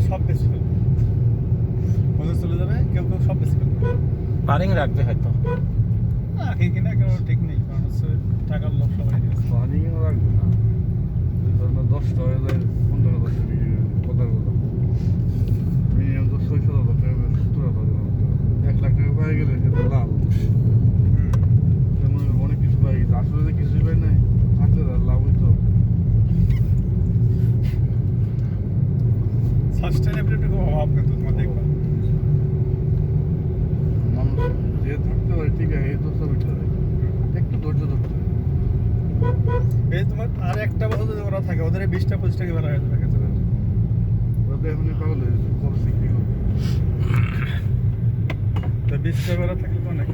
সব বেশি ফেলবে, ওদের চলে যাবে, কেউ কেউ সব বেশি ফেলবে। পারিং রাখবে হয়তো, আগে কিনা কেউ ঠিক নেই, কারণ হচ্ছে টাকার লোক সবাই দিয়েছে। পানিও রাখবে না, ওই ধরনের 10টা হয়ে যায় 15,000 কথার কথা, মিনিমাম তো 600,000 টাকা 70,000 1 লাখ টাকা পাই গেলে সেটা লাভ। যেমন অনেক কিছু পাই গেছে, আসলে যে কিছুই পাই নাই, থাকলে তার লাভ হইতো। সাস্টেনেবিলিটির খুব অভাব কিন্তু তোমার দেখবা। মানুষ যে থাকতে পারে ঠিক আছে, এই তো সব একটু ধৈর্য ধরতে হবে। এই তোমার আর একটা বছর যদি ওরা থাকে, ওদের 20টা 25টা বেলা হয়ে যাবে গেছে। ওরা তো এখনই পাগল হয়ে গেছে, পরে শিখতে হবে। তো 20টা বেলা থাকলে তো অনেক।